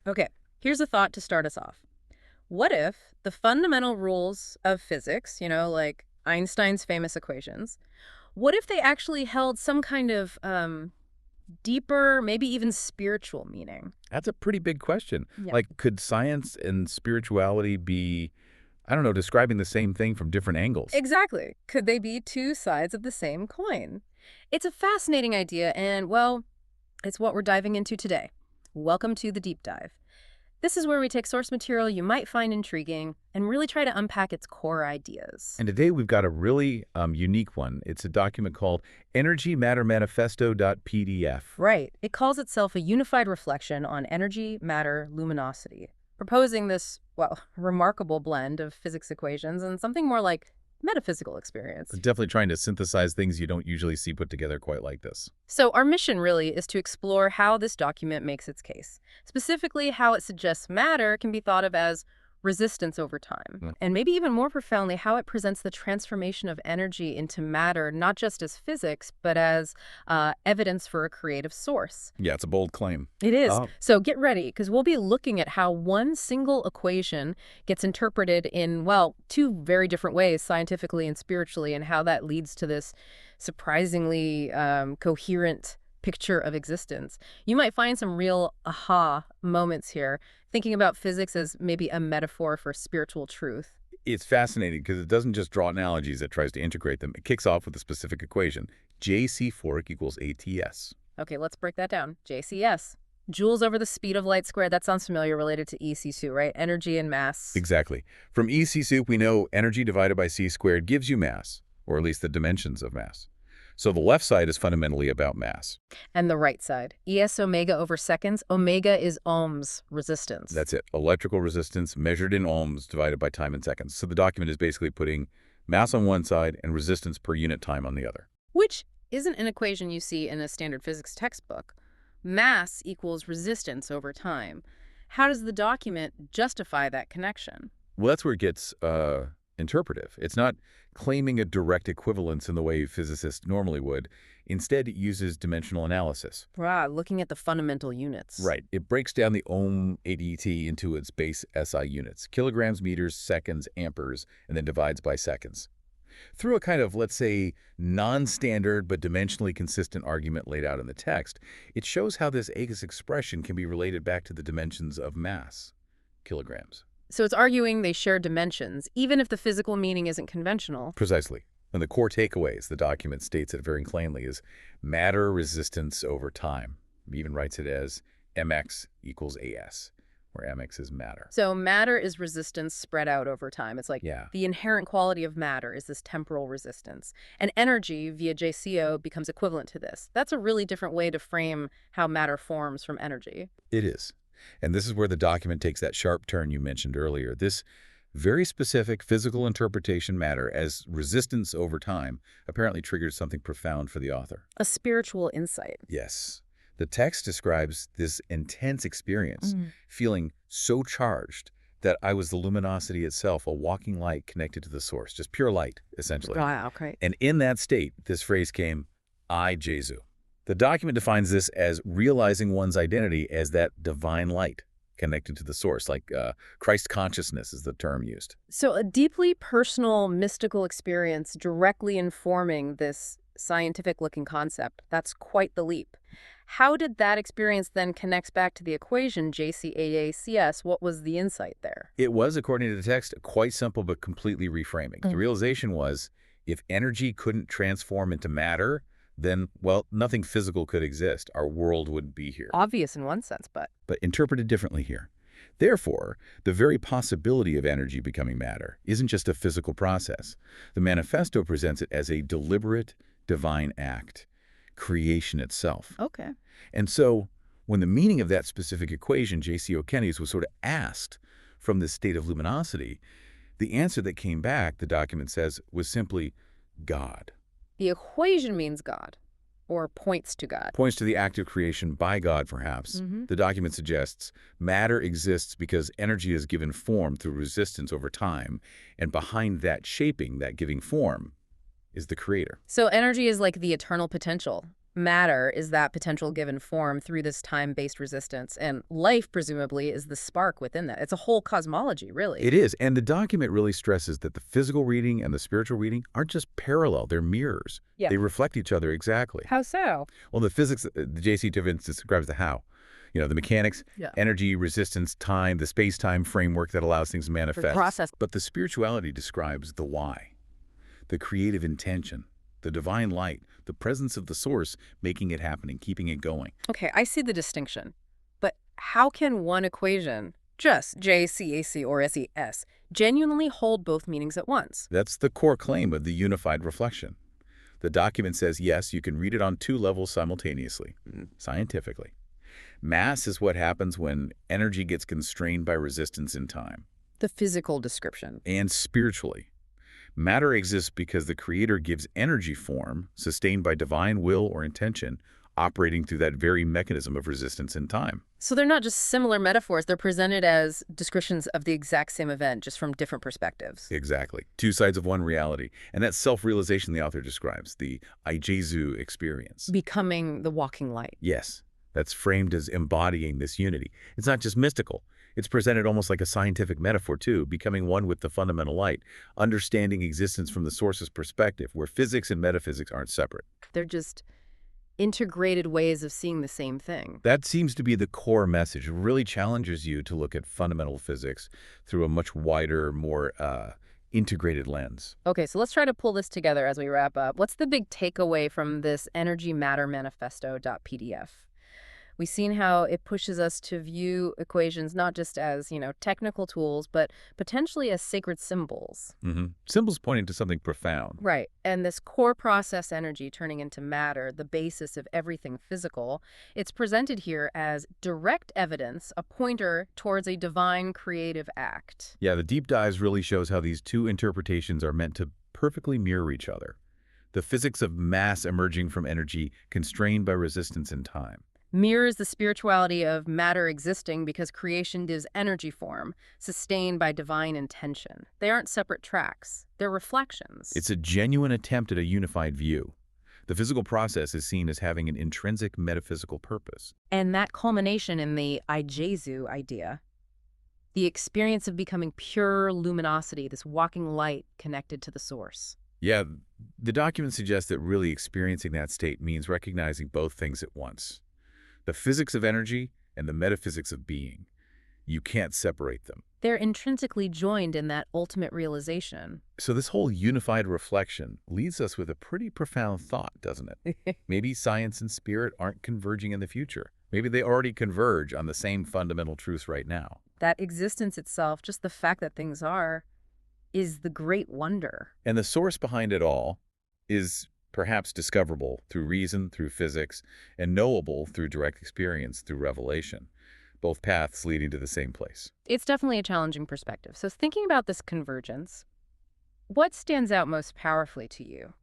Okay, here's a thought to start us off. What if the fundamental rules of physics, like Einstein's famous equations, what if they actually held some kind of deeper, maybe even spiritual meaning? That's a pretty big question. Yeah. Like, could science and spirituality be, I don't know, describing the same thing from different angles? Exactly. Could they be two sides of the same coin? It's a fascinating idea, and, well, it's what we're diving into today. Welcome to the deep dive. This is where we take source material you might find intriguing and really try to unpack its core ideas. And today we've got a really unique one. It's a document called Energy Matter Manifesto.pdf. Right. It calls itself a unified reflection on energy, matter, luminosity, proposing this, well, remarkable blend of physics equations and something more like metaphysical experience. Definitely trying to synthesize things you don't usually see put together quite like this. So our mission really is to explore how this document makes its case, specifically how it suggests matter can be thought of as resistance over time, Mm. and maybe even more profoundly, how it presents the transformation of energy into matter, not just as physics, but as evidence for a creative source. Yeah, it's a bold claim. It is. Oh. So get ready, because we'll be looking at how one single equation gets interpreted in, well, two very different ways, scientifically and spiritually, and how that leads to this surprisingly coherent picture of existence. You might find some real aha moments here, thinking about physics as maybe a metaphor for spiritual truth. It's fascinating because it doesn't just draw analogies, it tries to integrate them. It kicks off with a specific equation, JC fork equals ATS. Okay, let's break that down. JCS. Joules over the speed of light squared. That sounds familiar, related to E.C.2, right? Energy and mass. Exactly. From EC soup, we know energy divided by c squared gives you mass, or at least the dimensions of mass. So the left side is fundamentally about mass. And the right side. ES omega over seconds. Omega is ohms resistance. That's it. Electrical resistance measured in ohms divided by time in seconds. So the document is basically putting mass on one side and resistance per unit time on the other. Which isn't an equation you see in a standard physics textbook. Mass equals resistance over time. How does the document justify that connection? Well, that's where it gets interpretive. It's not claiming a direct equivalence in the way physicists normally would. Instead, it uses dimensional analysis. Wow, looking at the fundamental units. Right. It breaks down the ohm ADT into its base SI units, kilograms, meters, seconds, amperes, and then divides by seconds. Through a kind of, let's say, non-standard but dimensionally consistent argument laid out in the text, it shows how this Agus expression can be related back to the dimensions of mass, kilograms. So it's arguing they share dimensions, even if the physical meaning isn't conventional. Precisely. And the core takeaways, the document states it very plainly, is matter resistance over time. It even writes it as mx equals as, where mx is matter. So matter is resistance spread out over time. It's like Yeah. the inherent quality of matter is this temporal resistance. And energy via JCO becomes equivalent to this. That's a really different way to frame how matter forms from energy. It is. And this is where the document takes that sharp turn you mentioned earlier. This very specific physical interpretation matter as resistance over time apparently triggers something profound for the author. A spiritual insight. Yes. The text describes this intense experience, feeling so charged that I was the luminosity itself, a walking light connected to the source, just pure light, essentially. Wow, great. And in that state, this phrase came, I-Jesu. The document defines this as realizing one's identity as that divine light connected to the source, like Christ consciousness is the term used. So a deeply personal, mystical experience directly informing this scientific-looking concept. That's quite the leap. How did that experience then connect back to the equation JCAACS? What was the insight there? It was, according to the text, quite simple but completely reframing. The realization was, if energy couldn't transform into matter, then, well, nothing physical could exist. Our world wouldn't be here. Obvious in one sense, but But interpreted differently here. Therefore, the very possibility of energy becoming matter isn't just a physical process. The manifesto presents it as a deliberate, divine act, creation itself. okay. And so, when the meaning of that specific equation, J.C. O'Kenny's, was sort of asked from this state of luminosity, the answer that came back, the document says, was simply God. The equation means God, or points to God. Points to the act of creation by God, perhaps. The document suggests matter exists because energy is given form through resistance over time, and behind that shaping, that giving form, is the creator. So energy is like the eternal potential, Matter is that potential given form through this time-based resistance, and life, presumably, is the spark within that. It's a whole cosmology, really. It is, and the document really stresses that the physical reading and the spiritual reading aren't just parallel, they're mirrors. Yeah. They reflect each other exactly. How so? Well, the physics, the JC describes the how. The mechanics, Yeah. energy, resistance, time, the space-time framework that allows things to manifest. Process. But the spirituality describes the why, the creative intention, the divine light, the presence of the source making it happen and keeping it going. Okay, I see the distinction. But how can one equation, just JCAC or SES, genuinely hold both meanings at once? That's the core claim of the unified reflection. The document says, yes, you can read it on two levels simultaneously, scientifically. Mass is what happens when energy gets constrained by resistance in time. The physical description. And spiritually. Matter exists because the Creator gives energy form, sustained by divine will or intention, operating through that very mechanism of resistance in time. So they're not just similar metaphors, they're presented as descriptions of the exact same event, just from different perspectives. Exactly. Two sides of one reality. And that self-realization the author describes, the I-Jesu experience. Becoming the walking light. Yes. That's framed as embodying this unity. It's not just mystical. It's presented almost like a scientific metaphor, too, becoming one with the fundamental light, understanding existence from the source's perspective, where physics and metaphysics aren't separate. They're just integrated ways of seeing the same thing. That seems to be the core message. It really challenges you to look at fundamental physics through a much wider, more integrated lens. Okay, so let's try to pull this together as we wrap up. What's the big takeaway from this Energy Matter Manifesto.pdf? We've seen how it pushes us to view equations not just as, technical tools, but potentially as sacred symbols. Symbols pointing to something profound. Right. And this core process energy turning into matter, the basis of everything physical, it's presented here as direct evidence, a pointer towards a divine creative act. Yeah, the deep dives really shows how these two interpretations are meant to perfectly mirror each other. The physics of mass emerging from energy constrained by resistance in time. Mirrors the spirituality of matter existing because creation gives energy form, sustained by divine intention. They aren't separate tracks. They're reflections. It's a genuine attempt at a unified view. The physical process is seen as having an intrinsic metaphysical purpose. And that culmination in the I-Jesu idea, the experience of becoming pure luminosity, this walking light connected to the source. Yeah, the document suggests that really experiencing that state means recognizing both things at once. The physics of energy and the metaphysics of being. You can't separate them. They're intrinsically joined in that ultimate realization. So this whole unified reflection leaves us with a pretty profound thought, doesn't it? Maybe science and spirit aren't converging in the future. Maybe they already converge on the same fundamental truths right now. That existence itself, just the fact that things are, is the great wonder. And the source behind it all is perhaps discoverable through reason, through physics, and knowable through direct experience, through revelation, both paths leading to the same place. It's definitely a challenging perspective. So thinking about this convergence, what stands out most powerfully to you?